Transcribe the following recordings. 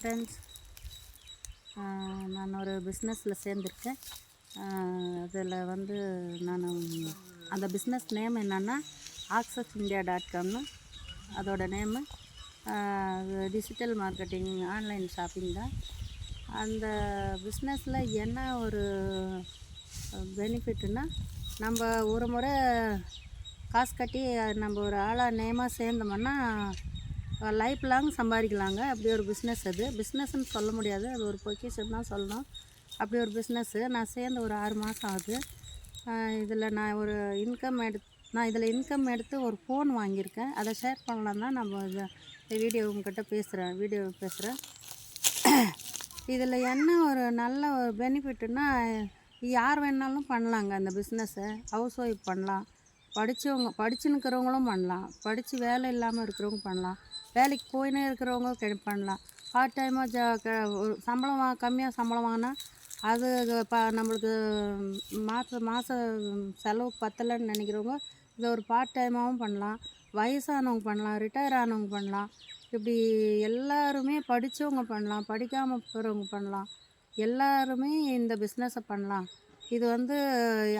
Friends, நான் ஒரு பிஸ்னஸில் சேர்ந்துருக்கேன். அதில் வந்து நான் அந்த பிஸ்னஸ் நேம் என்னென்னா accessindia.comனு அதோட name. Digital marketing, online shopping தான். அந்த பிஸ்னஸில் என்ன ஒரு பெனிஃபிட்டுன்னா, நம்ம ஒரு முறை காசு கட்டி நம்ம ஒரு ஆளாக நேமாக சேர்ந்தோம்னா லைஃப் லாங் சம்பாதிக்கலாங்க. அப்படி ஒரு பிஸ்னஸ். அது பிஸ்னஸ்ன்னு சொல்ல முடியாது, அது ஒரு பொக்கிஷன் தான் சொல்லணும். அப்படி ஒரு பிஸ்னஸ்ஸு. நான் சேர்ந்து ஒரு 6 மாதம் ஆகுது. இதில் நான் இதில் இன்கம் எடுத்து ஒரு ஃபோன் வாங்கியிருக்கேன். அதை ஷேர் பண்ணலாம் தான் நம்ம வீடியோ உங்கள்கிட்ட பேசுகிறேன். இதில் என்ன ஒரு நல்ல ஒரு பெனிஃபிட்டுன்னா, யார் வேணாலும் பண்ணலாங்க அந்த பிஸ்னஸை. ஹவுஸ் ஒய்ஃப் பண்ணலாம், படிச்சுன்னு இருக்கிறவங்களும் பண்ணலாம், படித்து வேலை இல்லாமல் இருக்கிறவங்க பண்ணலாம், வேலைக்கு போயினே இருக்கிறவங்க பண்ணலாம். பார்ட் டைமாக கம்மியாக சம்பளம் வாங்கினா அது நம்மளுக்கு மாதம் செலவுக்கு பத்தலைன்னு நினைக்கிறவங்க இதை ஒரு பார்ட் டைமாகவும் பண்ணலாம். வயசானவங்க பண்ணலாம், ரிட்டையர் ஆனவங்க பண்ணலாம். இப்படி எல்லாருமே படித்தவங்க பண்ணலாம், படிக்காமல் போகிறவங்க பண்ணலாம். எல்லாருமே இந்த பிஸ்னஸை பண்ணலாம். இது வந்து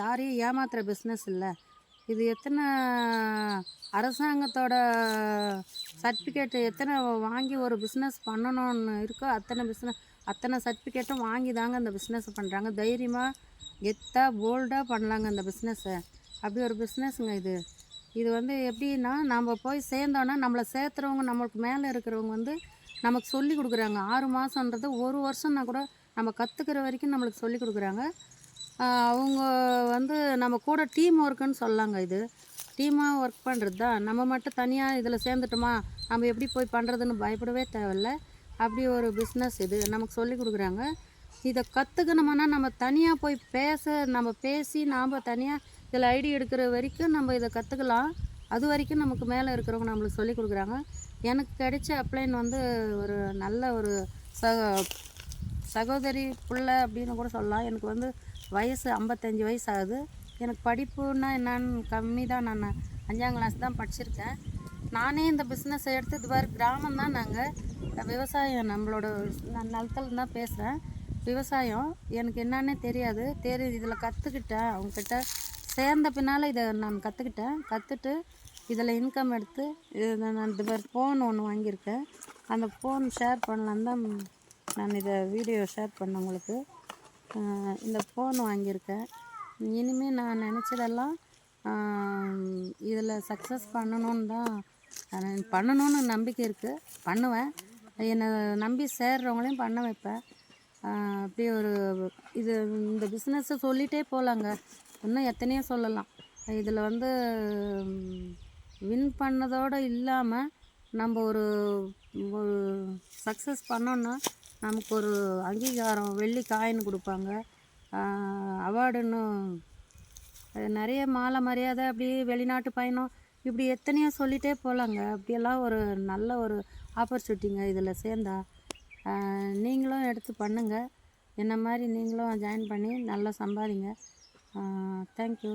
யாரையும் ஏமாத்துகிற பிஸ்னஸ் இல்லை. இது எத்தனை அரசாங்கத்தோட சர்டிஃபிகேட்டு எத்தனை வாங்கி ஒரு பிஸ்னஸ் பண்ணணும்னு இருக்கோ அத்தனை சர்டிஃபிகேட்டும் வாங்கி தாங்க அந்த பிஸ்னஸை பண்ணுறாங்க. தைரியமாக போல்டாக பண்ணலாங்க அந்த பிஸ்னஸை. அப்படி ஒரு பிஸ்னஸுங்க இது. இது வந்து எப்படின்னா, நம்ம போய் சேர்ந்தோன்னா நம்மளை சேர்த்துறவங்க, நம்மளுக்கு மேலே இருக்கிறவங்க வந்து நமக்கு சொல்லி கொடுக்குறாங்க. 6 மாதன்றது 1 வருஷம்னா கூட நம்ம கற்றுக்கிற வரைக்கும் நம்மளுக்கு சொல்லி கொடுக்குறாங்க. அவங்க வந்து நம்ம கூட டீம் ஒர்க்குன்னு சொல்லலாங்க. இது டீமாக ஒர்க் பண்ணுறது தான். நம்ம மட்டும் தனியாக இதில் சேர்ந்துட்டோமா, நம்ம எப்படி போய் பண்ணுறதுன்னு பயப்படவே தேவையில்ல. அப்படி ஒரு பிஸ்னஸ் இது. நமக்கு சொல்லி கொடுக்குறாங்க. இதை கற்றுக்கணுமானா நம்ம தனியாக போய் பேசி நாம் தனியாக இதில் ஐடி எடுக்கிற வரைக்கும் நம்ம இதை கற்றுக்கலாம். அது வரைக்கும் நமக்கு மேலே இருக்கிறவங்க நம்மளுக்கு சொல்லி கொடுக்குறாங்க. எனக்கு கிடைச்ச அப்ளைன் வந்து ஒரு நல்ல ஒரு சகோதரி பிள்ளை அப்படின்னு கூட சொல்லலாம். எனக்கு வந்து வயசு 55 வயசு ஆகுது. எனக்கு படிப்புன்னா என்னன்னு கம்மி தான். நான் 5ஆம் கிளாஸ் தான் படிச்சிருக்கேன். நானே இந்த பிஸ்னஸை எடுத்து இது மாதிரி கிராமம் தான். நாங்கள் விவசாயம், நம்மளோட நிலத்துல தான் பேசுகிறேன். விவசாயம் எனக்கு என்னன்னே தெரியாது. இதில் கற்றுக்கிட்டேன். அவங்கக்கிட்ட சேர்ந்த பின்னால் இதை நான் கற்றுட்டு இதில் இன்கம் எடுத்து நான் இது மாதிரி ஃபோன் ஒன்று வாங்கியிருக்கேன். அந்த ஃபோன் ஷேர் பண்ணலான்னு தான் நான் இதை வீடியோ ஷேர் பண்ணேன் உங்களுக்கு. இந்த ஃபோன் வாங்கியிருக்கேன். இனிமேல் நான் நினச்சதெல்லாம் இதில் சக்ஸஸ் பண்ணணும்னு நம்பிக்கை இருக்குது. பண்ணுவேன். என்னை நம்பி சேர்றவங்களையும் பண்ண வைப்பேன். அப்படி இந்த பிஸ்னஸை சொல்லிகிட்டே போகலாங்க. இன்னும் எத்தனையோ சொல்லலாம். இதில் வந்து வின் பண்ணதோடு இல்லாமல் நம்ம ஒரு சக்ஸஸ் பண்ணோன்னா நமக்கு ஒரு அங்கீகாரம், வெள்ளி காயின் கொடுப்பாங்க, அவார்டுன்னு நிறைய மாலை மரியாதை, அப்படி வெளிநாட்டு பயணம், இப்படி எத்தனையோ சொல்லிகிட்டே போகலாங்க. அப்படியெல்லாம் ஒரு நல்ல ஒரு ஆப்பர்ச்சுனிட்டிங்க இதில் சேர்ந்தா. நீங்களும் எடுத்து பண்ணுங்கள். என்ன மாதிரி நீங்களும் ஜாயின் பண்ணி நல்லா சம்பாதிங்க. தேங்க்யூ.